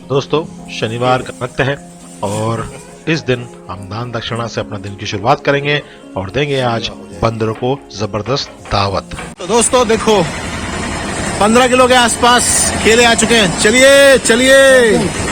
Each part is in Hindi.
दोस्तों, शनिवार का वक्त है और इस दिन हम दान दक्षिणा से अपना दिन की शुरुआत करेंगे और देंगे आज बंदरों को जबरदस्त दावत। तो दोस्तों देखो 15 किलो के आसपास केले आ चुके हैं। चलिए चलिए।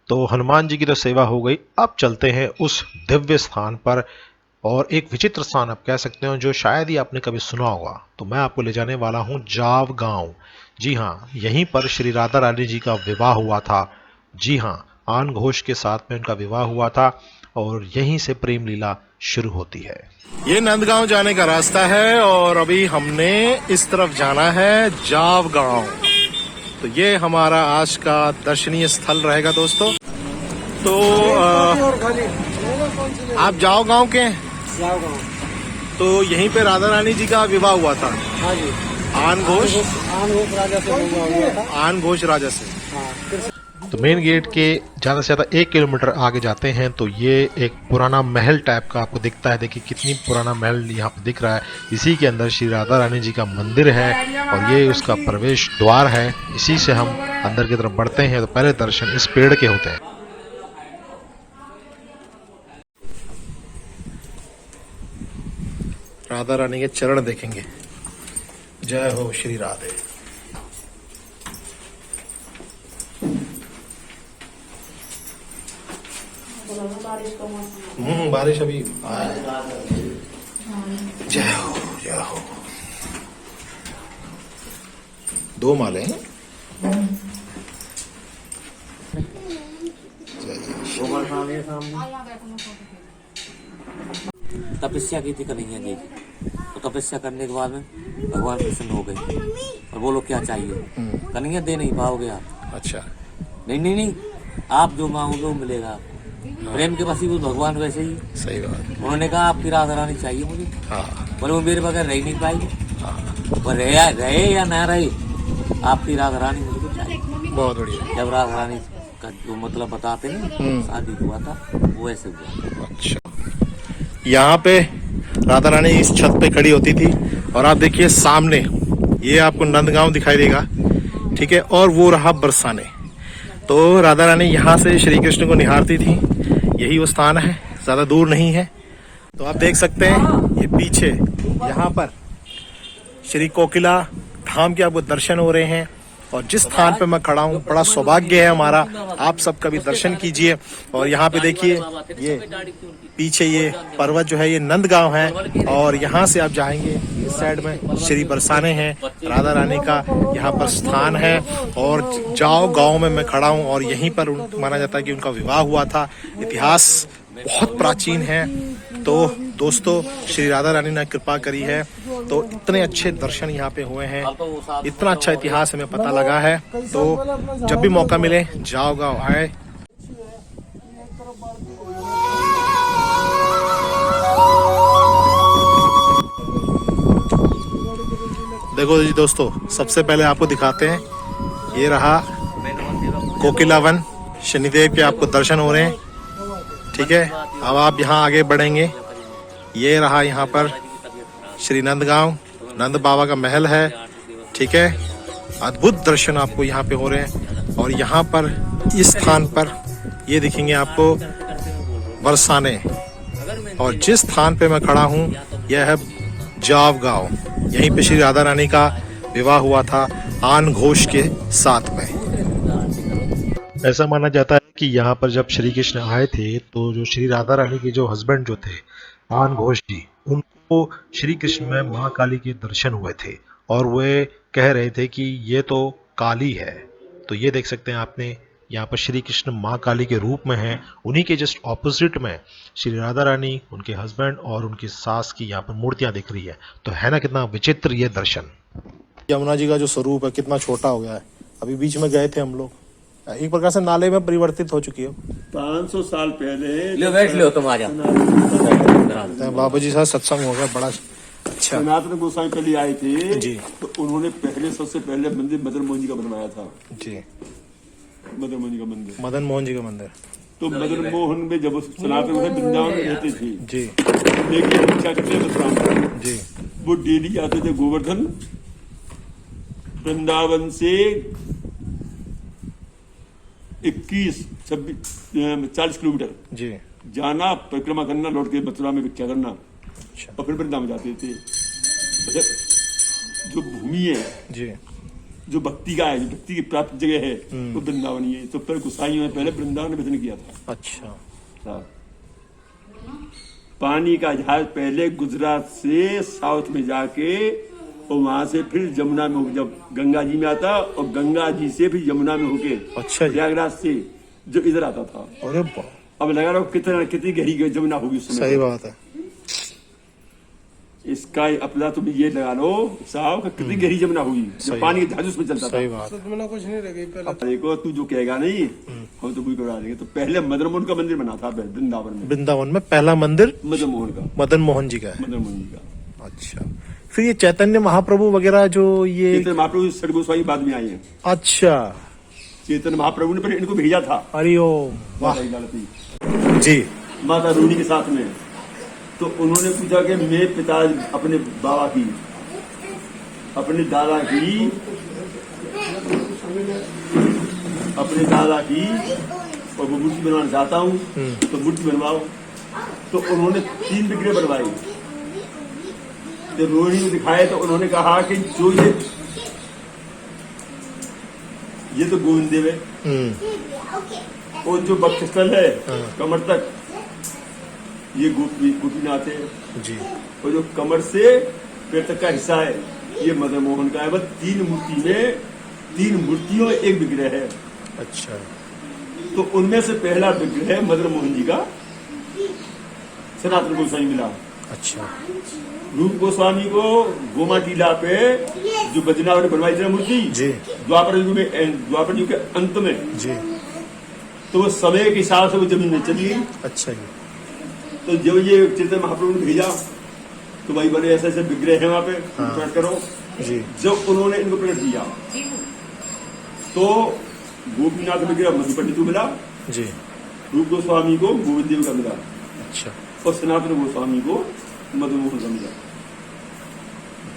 तो हनुमान जी की तो सेवा हो गई, अब चलते हैं उस दिव्य स्थान पर और एक विचित्र स्थान आप कह सकते हो जो शायद ही आपने कभी सुना होगा। तो मैं आपको ले जाने वाला हूं जाव गांव। जी हाँ, यहीं पर श्री राधा रानी जी का विवाह हुआ था। जी हाँ, आन घोष के साथ में उनका विवाह हुआ था और यहीं से प्रेम लीला शुरू होती है। ये नंदगांव जाने का रास्ता है और अभी हमने इस तरफ जाना है जाव गांव। तो ये हमारा आज का दर्शनीय स्थल रहेगा दोस्तों। तो आप जाओ गांव के हैं? जाओ गाँव। तो यहीं पे राधा रानी जी का विवाह हुआ था। हाँ जी। आन घोष राजा से हुआ था। आन घोष राजा से। हाँ। तो मेन गेट के ज़्यादा से ज़्यादा 1 किलोमीटर आगे जाते हैं तो ये एक पुराना महल टाइप का आपको दिखता है। देखिए कितनी पुराना महल यहाँ पर दिख रहा है। इसी के अंदर श्री राधा रानी जी का मंदिर है और ये उसका प्रवेश द्वार है। इसी से हम अंदर की तरफ बढ़ते हैं तो पहले दर्शन इस पेड़ के होते हैं। राधा रानी के चरण देखेंगे। जय हो श्री राधे। बारिश अभी जय हो जय हो। 2 माले हैं। तपस्या की थी कन्हैया जी की, तो तपस्या करने के बाद में भगवान प्रसन्न हो गए और बोलो क्या चाहिए। कन्हैया दे नहीं पाओगे आप। अच्छा। नहीं नहीं नहीं, आप जो मांगोगे वो मिलेगा आपको। प्रेम के वसीभूत भगवान वैसे ही। सही बात। उन्होंने कहा आपकी राधा रानी चाहिए मुझे। हाँ बोले वो मेरे बगैर रह नहीं पाएगी। हाँ। वो रहे या ना रहे, आपकी राधा रानी मुझे चाहिए। बहुत बढ़िया। जब राधा रानी का जो मतलब बताते नहीं शादी हुआ था वो ऐसे हुआ। अच्छा। यहाँ पे राधा रानी इस छत पे खड़ी होती थी और आप देखिए सामने ये आपको नंदगांव दिखाई देगा, ठीक है, और वो रहा बरसाने। तो राधा रानी यहाँ से श्री कृष्ण को निहारती थी। यही वो स्थान है, ज्यादा दूर नहीं है। तो आप देख सकते हैं ये पीछे यहाँ पर श्री कोकिला धाम के आपको दर्शन हो रहे हैं। और जिस स्थान पे मैं खड़ा हूँ बड़ा सौभाग्य है हमारा, आप सबका भी दर्शन कीजिए। और यहाँ पे देखिए ये पीछे ये पर्वत जो है ये नंदगांव है और यहाँ से आप जाएंगे इस साइड में श्री बरसाने हैं, राधा रानी का यहाँ पर स्थान है। और जाओ गांव में मैं खड़ा हूँ और यहीं पर माना जाता है कि उनका विवाह हुआ था। इतिहास बहुत प्राचीन है। तो दोस्तों श्री राधा रानी ने कृपा करी है तो इतने अच्छे दर्शन यहाँ पे हुए हैं, इतना अच्छा इतिहास हमें पता लगा है। तो जब भी मौका मिले जाओ गांव आए। देखो जी दोस्तों, सबसे पहले आपको दिखाते हैं ये रहा कोकिला वन। शनिदेव के आपको दर्शन हो रहे हैं, ठीक है। अब आप यहाँ आगे बढ़ेंगे, ये रहा यहाँ पर श्री नंदगांव, नंद बाबा का महल है, ठीक है। अद्भुत दर्शन आपको यहाँ पे हो रहे हैं। और यहाँ पर इस स्थान पर ये दिखेंगे आपको बरसाने। और जिस स्थान पे मैं खड़ा हूँ यह है जाव गांव। यहीं पे श्री राधा रानी का विवाह हुआ था आन घोष के साथ में। ऐसा माना जाता है कि यहाँ पर जब श्री कृष्ण आए थे तो जो श्री राधा रानी के जो हस्बैंड जो थे आन घोष जी, उनको श्री कृष्ण में माँ काली के दर्शन हुए थे और वे कह रहे थे कि ये तो काली है। तो ये देख सकते हैं आपने यहाँ पर श्री कृष्ण माँ काली के रूप में हैं। उन्हीं के जस्ट ऑपोजिट में श्री राधा रानी, उनके हस्बैंड और उनकी सास की यहाँ पर मूर्तियां दिख रही है। तो है ना कितना विचित्र ये दर्शन। यमुना जी का जो स्वरूप है कितना छोटा हो गया है। अभी बीच में गए थे हम लोग, एक प्रकार से नाले में परिवर्तित हो चुकी है। 500 साल पहले लो बैठ लो तुम आ जाओ। बाबू जी साथ सत्संग हो गया बड़ा अच्छा। सनातन गोसाई पहले आए थे जी। तो उन्होंने सबसे पहले मंदिर मदन मोहन जी का बनवाया था। जी, मदन मोहन जी का मंदिर। मदन मोहन जी का मंदिर। तो मदन मोहन में जब सनातन गोसाई वृंदावन में रहते थे, जी लेकिन क्या करते थे जी वो डेली आते थे गोवर्धन, वृंदावन से 40 किलोमीटर जी जाना, परिक्रमा करना, लौट के मथुरा में भिक्षा करना अच्छा और फिर वृंदावन जाते थे। अच्छा, जो भूमि है, जी जो भक्ति का है, जो भक्ति की प्राप्त जगह है, वो वृंदावन ही है। तो फिर गोसाइयों ने पहले वृंदावन में भजन किया था। अच्छा पानी का जहाज पहले गुजरात से साउथ में जाके और वहां से फिर जमुना में जब गंगा जी में आता और गंगा जी से फिर यमुना में होके अच्छा जी। प्रयागराज से जो इधर आता था। अरे वाह, अब लगा रहा कितनी गहरी जमुना होगी उस समय। सही बात है। इसका अपना तुम ये लगा लो साहब कि कितनी गहरी जमुना होगी जब पानी के जहाज उसमें चलता था। सही बात। कुछ नहीं रह गई पहले। अब देखो तू जो कहेगा नहीं हम तो वही करा देंगे। तो पहले मदन मोहन का मंदिर बना था वृंदावन में। वृंदावन में पहला मंदिर मदन मोहन का, मदन मोहन जी का है। मदन मोहन जी का। अच्छा, फिर ये चैतन्य महाप्रभु वगैरह जो ये चैतन्य महाप्रभु षड गोस्वामी बाद में आए हैं। अच्छा, चैतन्य महाप्रभु ने पहले इनको भेजा था हरिओम वाह जी। माता रूनी के साथ में। तो उन्होंने पूछा कि मैं पिता अपने बाबा की, अपने दादा की और वो मूर्ति बनवाना चाहता हूँ तो मूर्ति बनवाओ। तो उन्होंने 3 विग्रह बनवाए। जब रोहिणी को दिखाए तो उन्होंने कहा कि जो ये तो गोविंद देव है और जो वक्षस्थल है कमर तक ये गोपीनाथ है जी। और जो कमर से पैर तक का हिस्सा है ये मदन मोहन का है। बस 3 मूर्तियों में एक विग्रह है। अच्छा, तो उनमें से पहला विग्रह मदन मोहन जी का सनातन गोस्वामी मिला। अच्छा, रूप गोस्वामी को गोमा टीला पे जो बद्रीनाथ ने बनवाई थी मूर्ति जी। द्वापर युग के अंत में, जी। तो वो समय के हिसाब से वो जमीन में चली गई। अच्छा जी। तो जब ये चैतन्य महाप्रभु ने भेजा तो भाई बड़े ऐसे ऐसे विग्रह है वहां पे प्रकट करो जी। जब उन्होंने इनको प्रकट किया तो गोपीनाथ विग्रह मधु पंडित को मिला जी। रूप गोस्वामी को गोविंद देव का मिला अच्छा, और सनातन गोस्वामी को मदन मोहन का मिला।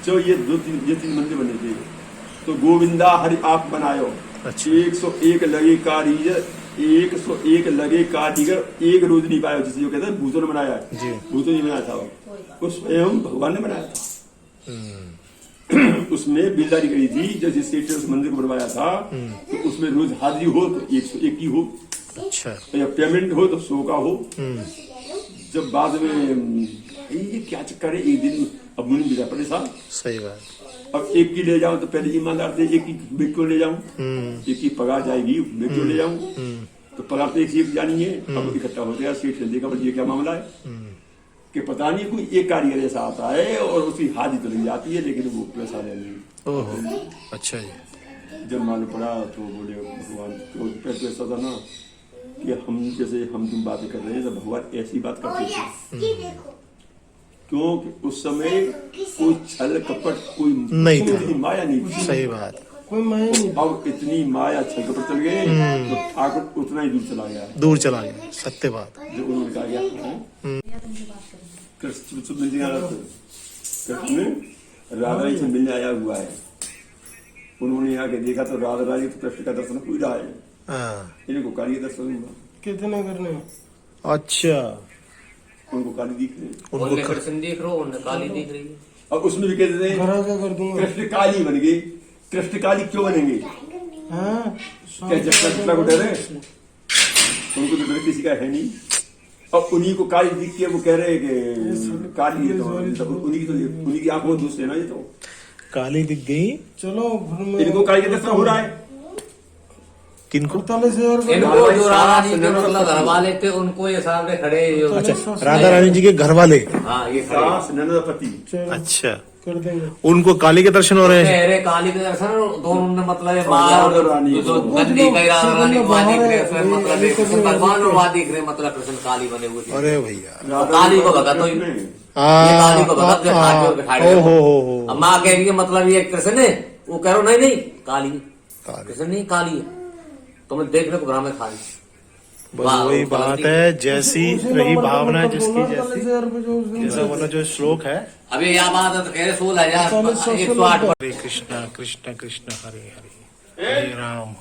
जो ये 3 मंदिर बने थे तो गोविंदा हरि आप बनायो। अच्छा। 101 लगे कारीगर 101 लगे कारीगर एक रोज नहीं पाया। जिसे जो कहते हैं भूतों ने बनाया जी। भूतों ने बनाया था वो स्वयं भगवान ने बनाया था। उसमें बिल्दारी करी थी जब जिस उस मंदिर को बनवाया था तो उसमें रोज हाजिरी हो तो 101 की हो। अच्छा, या पेमेंट हो तो 100 का हो। जब बाद में ये क्या चक्कर है, एक दिन अब मुझे मिला परेशान। सही बात। अब एक की ले जाऊं तो पहले ईमानदार थे एक की व्यक्ति को ले जाऊं, एक की पगार जाएगी व्यक्ति को ले जाऊं तो पगार तो एक ही जानी है। अब इकट्ठा हो गया सेठ देखा पर ये क्या मामला है कि पता नहीं कोई एक कारीगर ऐसा आता है और उसकी हाजिरी तो लग जाती है लेकिन वो पैसा ले नहीं। ओहो, अच्छा जी। जब मालूम पड़ा तो बोले भगवान तो पहले ऐसा था ना कि हम जैसे हम तुम बातें कर रहे हैं तो भगवान ऐसी बात करते थे क्योंकि उस समय कोई छल कपट कोई नहीं था। इतनी माया नहीं थी। सही बात। कोई माया नहीं। अब इतनी माया छल कपट चल गए तो ठाकुर उतना ही दूर चला गया। दूर चला गया, सत्य बात। जो उन्होंने कहा गया कृष्ण मिलने आया कृष्ण राधा रानी से मिलने आया हुआ है। उन्होंने यहाँ के देखा तो राधा रानी तो कृष्ण का दर्शन हो रहा है। हाँ। इनको काली का दर्शन हुआ। कितने करने? अच्छा, उनको काली दिख रही। उनने कृष्ण देख रहे हो, उनने काली देख रही है। अब उसमें भी कहते हैं कृष्ण काली बन गई। कृष्ण काली क्यों बनेंगे? क्या जब को डर है उनको तो डर किसी का है नहीं। अब उन्हीं को काली दिख के वो कह रहे हैं कि काली है तो उन्हीं की आंखों में दोष लेना। ये तो काली दिख गई। चलो इनको काली का दर्शन हो रहा है। किनको? इनको जो राधा जी के मतलब घर वाले थे उनको ये सामने खड़े। अच्छा, राधा रानी जी के घर वाले। हाँ ये सास ननद पति। अच्छा, उनको काली के दर्शन हो रहे हैं। अरे काली के दर्शन दोनों ने मतलब ये राधा रानी जो नंदी का राधा रानी को वहाँ दिख रहे हैं, उसमें मतलब ये कृष्ण भगवान और वहाँ दिख रहे हैं, मतलब कृष्ण काली बने हुए थे। अरे भैया और काली को भगत हुई, ये काली को भगत जो ठाकुर और बिठाए ओ हो अब माँ कह रही है मतलब ये कृष्ण है, वो कह रहा नहीं काली है, कृष्ण नहीं काली है, तुम्हें देखने को भ्रम है खाली। बस वही बात है, जैसी रही भावना जिसकी जैसी, जैसा वाला जो श्लोक है। अभी यहाँ बात है तो कह रहे 16,108 हरे कृष्णा कृष्ण कृष्ण हरे हरे, हरे राम